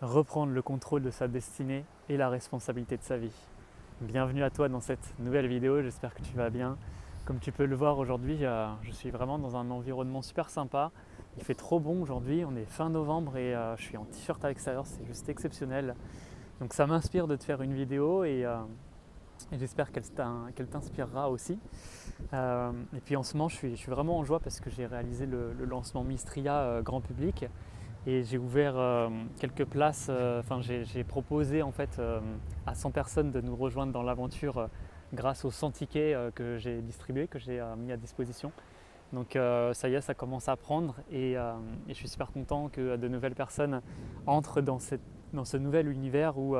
reprendre le contrôle de sa destinée et la responsabilité de sa vie. Bienvenue à toi dans cette nouvelle vidéo, j'espère que tu vas bien. Comme tu peux le voir aujourd'hui, je suis vraiment dans un environnement super sympa. Il fait trop bon aujourd'hui, on est fin novembre et je suis en t-shirt à l'extérieur, c'est juste exceptionnel. Donc ça m'inspire de te faire une vidéo et j'espère qu'elle t'inspirera aussi. Et puis en ce moment, je suis vraiment en joie parce que j'ai réalisé le lancement Mystria grand public. Et j'ai ouvert quelques places, j'ai proposé en fait à 100 personnes de nous rejoindre dans l'aventure grâce aux 100 tickets que j'ai distribués, que j'ai mis à disposition. Donc ça y est, ça commence à prendre et je suis super content que de nouvelles personnes entrent dans ce nouvel univers où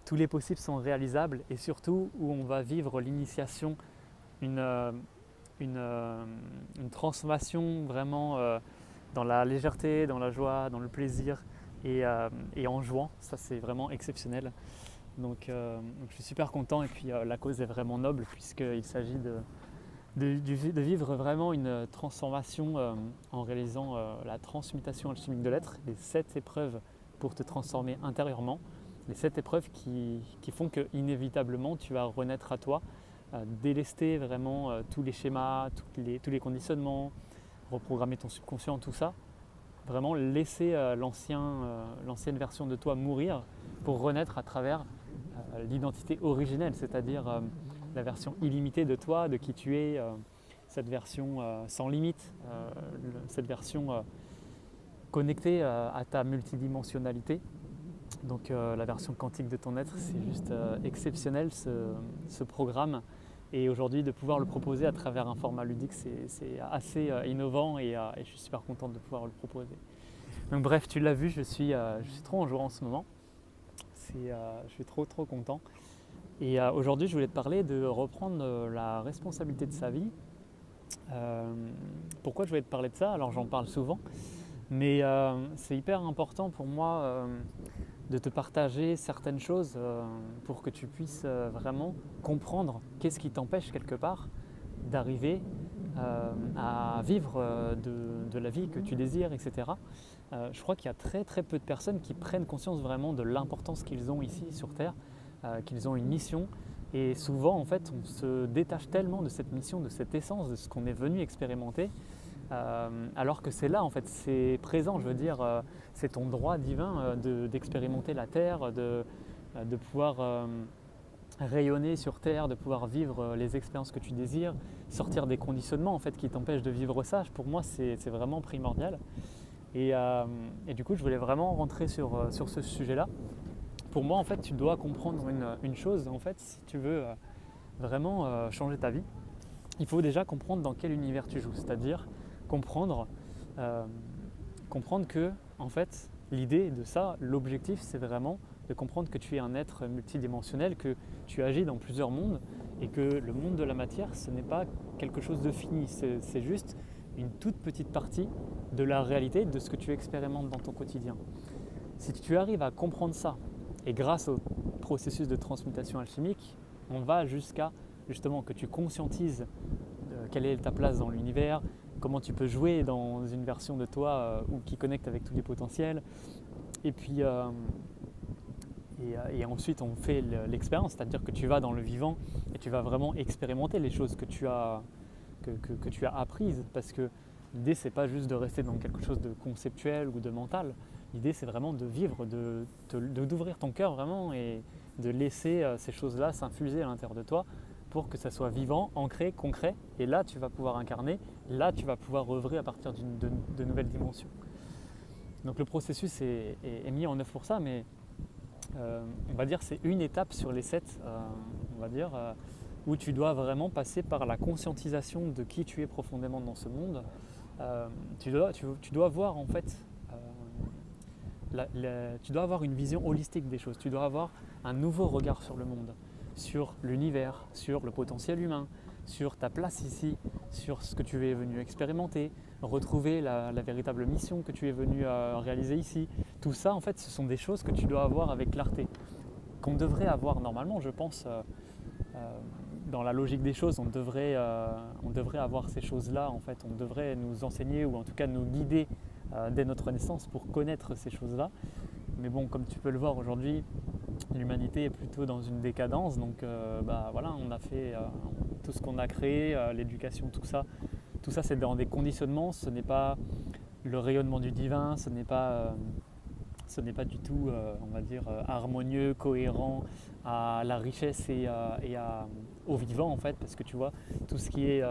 tous les possibles sont réalisables et surtout où on va vivre l'initiation, une, euh, une transformation vraiment dans la légèreté, dans la joie, dans le plaisir et en jouant. Ça, c'est vraiment exceptionnel. Donc je suis super content et puis la cause est vraiment noble puisqu'il s'agit de vivre vraiment une transformation en réalisant la transmutation alchimique de l'être, les 7 épreuves pour te transformer intérieurement, les 7 épreuves qui font que inévitablement tu vas renaître à toi, délester vraiment tous les schémas, tous les conditionnements, reprogrammer ton subconscient, tout ça, vraiment laisser l'ancienne version de toi mourir pour renaître à travers l'identité originelle, c'est-à-dire la version illimitée de toi, de qui tu es, cette version sans limite, cette version connectée à ta multidimensionnalité. Donc la version quantique de ton être, c'est juste exceptionnel ce programme. Et aujourd'hui, de pouvoir le proposer à travers un format ludique, c'est assez innovant et je suis super content de pouvoir le proposer. Donc bref, tu l'as vu, je suis trop en joie en ce moment. Je suis trop content. Et aujourd'hui, je voulais te parler de reprendre la responsabilité de sa vie. Euh, Pourquoi je voulais te parler de ça? Alors j'en parle souvent, mais c'est hyper important pour moi de te partager certaines choses pour que tu puisses vraiment comprendre qu'est-ce qui t'empêche quelque part d'arriver à vivre de la vie que tu désires, etc. Je crois qu'il y a très peu de personnes qui prennent conscience vraiment de l'importance qu'ils ont ici sur Terre, qu'ils ont une mission. Et souvent, en fait, on se détache tellement de cette mission, de cette essence, de ce qu'on est venu expérimenter, alors que c'est là, en fait, c'est présent, je veux dire, c'est ton droit divin d'expérimenter la Terre, de pouvoir rayonner sur Terre, de pouvoir vivre les expériences que tu désires, sortir des conditionnements en fait, qui t'empêchent de vivre ça. Pour moi, c'est vraiment primordial. Et du coup, je voulais vraiment rentrer sur ce sujet-là. Pour moi, en fait, tu dois comprendre une chose, en fait, si tu veux vraiment changer ta vie, il faut déjà comprendre dans quel univers tu joues, c'est-à-dire comprendre, euh, comprendre que, en fait, l'idée de ça, l'objectif, c'est vraiment de comprendre que tu es un être multidimensionnel, que tu agis dans plusieurs mondes et que le monde de la matière, ce n'est pas quelque chose de fini, c'est juste une toute petite partie de la réalité, de ce que tu expérimentes dans ton quotidien. Si tu arrives à comprendre ça, et grâce au processus de transmutation alchimique, on va jusqu'à justement que tu conscientises quelle est ta place dans l'univers, comment tu peux jouer dans une version de toi qui connecte avec tous les potentiels. Et puis, et ensuite, on fait l'expérience, c'est-à-dire que tu vas dans le vivant et tu vas vraiment expérimenter les choses que que tu as apprises. Parce que l'idée, c'est pas juste de rester dans quelque chose de conceptuel ou de mental. L'idée, c'est vraiment de vivre, d'ouvrir ton cœur vraiment et de laisser ces choses-là s'infuser à l'intérieur de toi pour que ça soit vivant, ancré, concret. Et là, tu vas pouvoir incarner, là, tu vas pouvoir œuvrer à partir de nouvelles dimensions. Donc le processus est mis en œuvre pour ça, mais on va dire c'est une étape sur les 7, on va dire, où tu dois vraiment passer par la conscientisation de qui tu es profondément dans ce monde. Tu dois voir en fait, tu dois avoir une vision holistique des choses, tu dois avoir un nouveau regard sur le monde, sur l'univers, sur le potentiel humain, sur ta place ici, sur ce que tu es venu expérimenter, retrouver la véritable mission que tu es venu réaliser ici. Tout ça, en fait, ce sont des choses que tu dois avoir avec clarté, qu'on devrait avoir normalement, je pense, dans la logique des choses, on devrait avoir ces choses-là, en fait, on devrait nous enseigner ou en tout cas nous guider dès notre naissance pour connaître ces choses-là. Mais bon, comme tu peux le voir aujourd'hui, l'humanité est plutôt dans une décadence. Donc voilà, on a fait tout ce qu'on a créé, l'éducation, tout ça c'est dans des conditionnements. Ce n'est pas le rayonnement du divin, ce n'est pas du tout, on va dire, harmonieux, cohérent à la richesse et au vivant en fait, parce que tu vois, tout ce qui est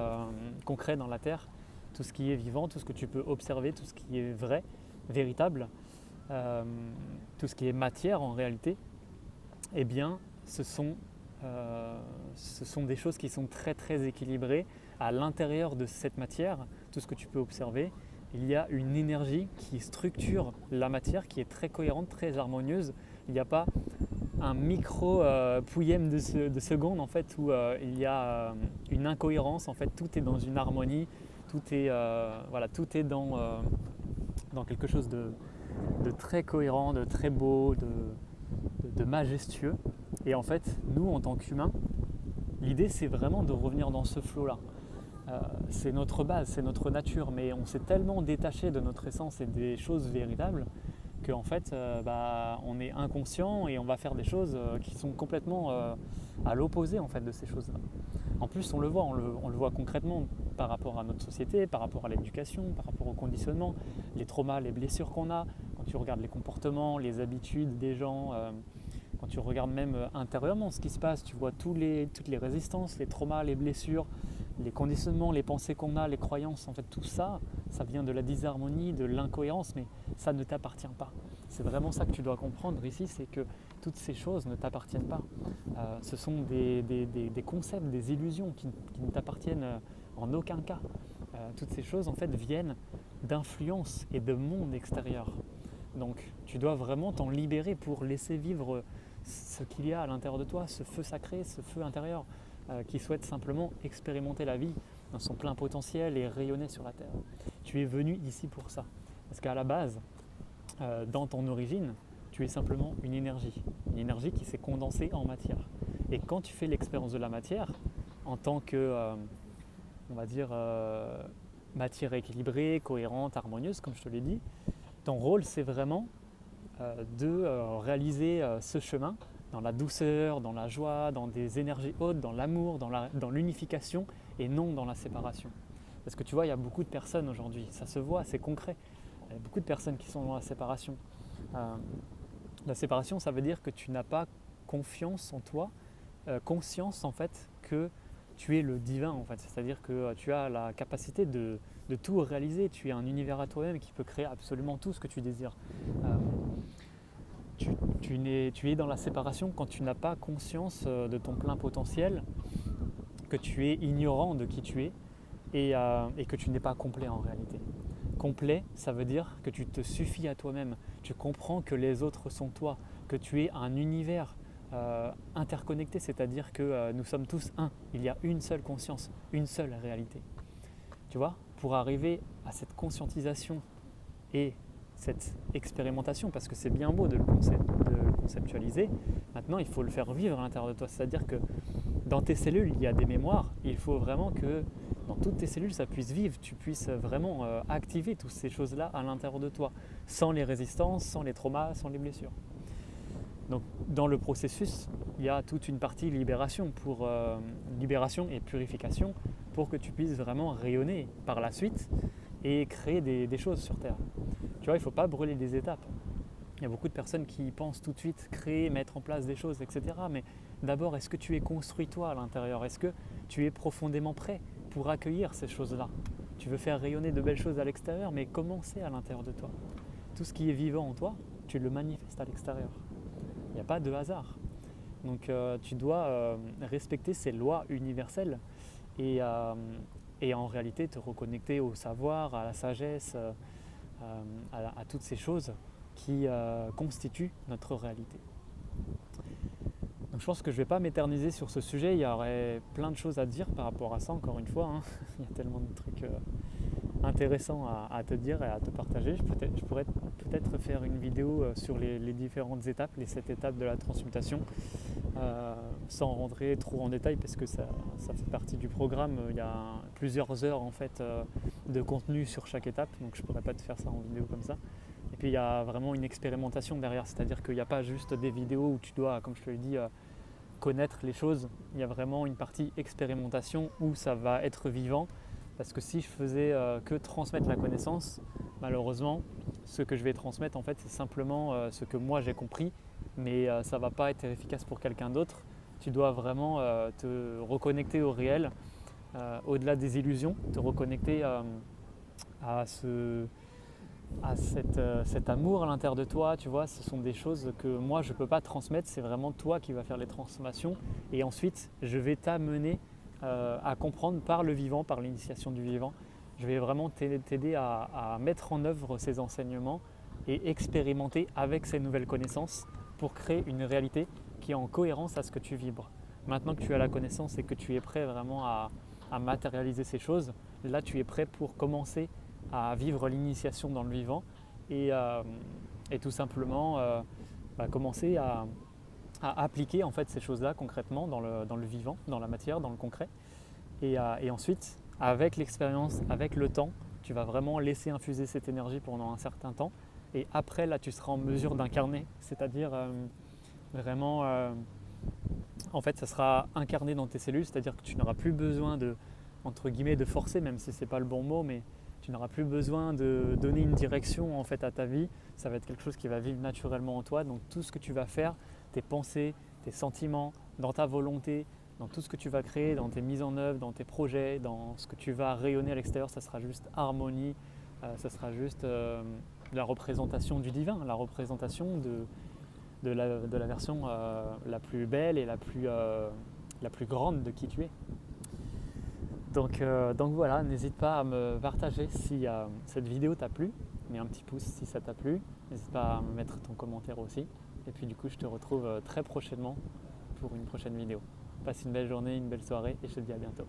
concret dans la terre, tout ce qui est vivant, tout ce que tu peux observer, tout ce qui est vrai, véritable, tout ce qui est matière en réalité, eh bien, ce sont des choses qui sont très très équilibrées. À l'intérieur de cette matière, tout ce que tu peux observer, il y a une énergie qui structure la matière, qui est très cohérente, très harmonieuse. Il n'y a pas un micro pouillème de seconde en fait où il y a une incohérence. En fait, tout est dans une harmonie, tout est dans quelque chose de très cohérent, de très beau, de majestueux. Et en fait, nous en tant qu'humains, l'idée c'est vraiment de revenir dans ce flow-là. C'est notre base, c'est notre nature, mais on s'est tellement détaché de notre essence et des choses véritables qu'en fait, on est inconscient et on va faire des choses qui sont complètement à l'opposé en fait de ces choses-là. En plus, on le voit concrètement par rapport à notre société, par rapport à l'éducation, par rapport au conditionnement, les traumas, les blessures qu'on a. Quand tu regardes les comportements, les habitudes des gens, quand tu regardes même intérieurement ce qui se passe, tu vois toutes les résistances, les traumas, les blessures, les conditionnements, les pensées qu'on a, les croyances, en fait tout ça, ça vient de la disharmonie, de l'incohérence, mais ça ne t'appartient pas. C'est vraiment ça que tu dois comprendre ici, c'est que toutes ces choses ne t'appartiennent pas. Ce sont des concepts, des illusions qui ne t'appartiennent en aucun cas. Toutes ces choses en fait viennent d'influences et de monde extérieur. Donc tu dois vraiment t'en libérer pour laisser vivre ce qu'il y a à l'intérieur de toi, ce feu sacré, ce feu intérieur qui souhaite simplement expérimenter la vie dans son plein potentiel et rayonner sur la terre. Tu es venu ici pour ça. Parce qu'à la base, dans ton origine, tu es simplement une énergie qui s'est condensée en matière. Et quand tu fais l'expérience de la matière, en tant que, on va dire, matière équilibrée, cohérente, harmonieuse, comme je te l'ai dit, ton rôle c'est vraiment de réaliser ce chemin dans la douceur, dans la joie, dans des énergies hautes, dans l'amour, dans l'unification et non dans la séparation. Parce que tu vois, il y a beaucoup de personnes aujourd'hui, ça se voit, c'est concret. Il y a beaucoup de personnes qui sont dans la séparation. La séparation, ça veut dire que tu n'as pas confiance en toi, conscience en fait que tu es le divin en fait. C'est-à-dire que tu as la capacité de tout réaliser. Tu es un univers à toi-même qui peut créer absolument tout ce que tu désires. Tu es dans la séparation quand tu n'as pas conscience de ton plein potentiel, que tu es ignorant de qui tu es et que tu n'es pas complet en réalité. Complet, ça veut dire que tu te suffis à toi-même. Tu comprends que les autres sont toi, que tu es un univers interconnecté, c'est-à-dire que nous sommes tous un. Il y a une seule conscience, une seule réalité. Tu vois, pour arriver à cette conscientisation et cette expérimentation, parce que c'est bien beau de le conceptualiser, maintenant il faut le faire vivre à l'intérieur de toi. C'est-à-dire que dans tes cellules, il y a des mémoires. Il faut vraiment que dans toutes tes cellules, ça puisse vivre. Tu puisses vraiment activer toutes ces choses-là à l'intérieur de toi, sans les résistances, sans les traumas, sans les blessures. Donc dans le processus, il y a toute une partie libération et purification pour que tu puisses vraiment rayonner par la suite et créer des choses sur Terre. Tu vois, il ne faut pas brûler des étapes. Il y a beaucoup de personnes qui pensent tout de suite créer, mettre en place des choses, etc. Mais d'abord, est-ce que tu es construit toi à l'intérieur? Est-ce que tu es profondément prêt pour accueillir ces choses-là? Tu veux faire rayonner de belles choses à l'extérieur, mais comment c'est à l'intérieur de toi? Tout ce qui est vivant en toi, tu le manifestes à l'extérieur. Il n'y a pas de hasard. Donc tu dois respecter ces lois universelles et en réalité te reconnecter au savoir, à la sagesse, à toutes ces choses qui constituent notre réalité. Donc je pense que je ne vais pas m'éterniser sur ce sujet, il y aurait plein de choses à dire par rapport à ça encore une fois. Il y a tellement de trucs intéressants à te dire et à te partager. Je pourrais peut-être faire une vidéo sur les différentes étapes, les 7 étapes de la transmutation, sans rentrer trop en détail parce que ça fait partie du programme. Il y a plusieurs heures en fait de contenu sur chaque étape, donc je ne pourrais pas te faire ça en vidéo comme ça. Et puis il y a vraiment une expérimentation derrière, c'est-à-dire qu'il n'y a pas juste des vidéos où tu dois, comme je te l'ai dit, connaître les choses. Il y a vraiment une partie expérimentation où ça va être vivant. Parce que si je faisais que transmettre la connaissance, malheureusement, ce que je vais transmettre en fait, c'est simplement ce que moi j'ai compris, mais ça ne va pas être efficace pour quelqu'un d'autre. Tu dois vraiment te reconnecter au réel, au-delà des illusions, te reconnecter à cet amour à l'intérieur de toi, tu vois, ce sont des choses que moi je ne peux pas transmettre, c'est vraiment toi qui vas faire les transformations et ensuite je vais t'amener à comprendre par le vivant, par l'initiation du vivant. Je vais vraiment t'aider à mettre en œuvre ces enseignements et expérimenter avec ces nouvelles connaissances pour créer une réalité qui est en cohérence à ce que tu vibres. Maintenant que tu as la connaissance et que tu es prêt vraiment à matérialiser ces choses, là tu es prêt pour commencer à vivre l'initiation dans le vivant et tout simplement commencer à appliquer en fait ces choses-là concrètement dans le vivant, dans la matière, dans le concret. Et ensuite, avec l'expérience, avec le temps, tu vas vraiment laisser infuser cette énergie pendant un certain temps. Et après, là, tu seras en mesure d'incarner, c'est-à-dire vraiment, en fait, ça sera incarné dans tes cellules, c'est-à-dire que tu n'auras plus besoin de, entre guillemets, de forcer, même si ce n'est pas le bon mot, mais tu n'auras plus besoin de donner une direction en fait à ta vie. Ça va être quelque chose qui va vivre naturellement en toi. Donc tout ce que tu vas faire, tes pensées, tes sentiments, dans ta volonté, dans tout ce que tu vas créer, dans tes mises en œuvre, dans tes projets, dans ce que tu vas rayonner à l'extérieur, ça sera juste harmonie, ça sera juste la représentation du divin, la représentation de la version la plus belle et la plus grande de qui tu es. Donc voilà, n'hésite pas à me partager si cette vidéo t'a plu, mets un petit pouce si ça t'a plu, n'hésite pas à me mettre ton commentaire aussi. Et puis du coup, je te retrouve très prochainement pour une prochaine vidéo. Passe une belle journée, une belle soirée et je te dis à bientôt.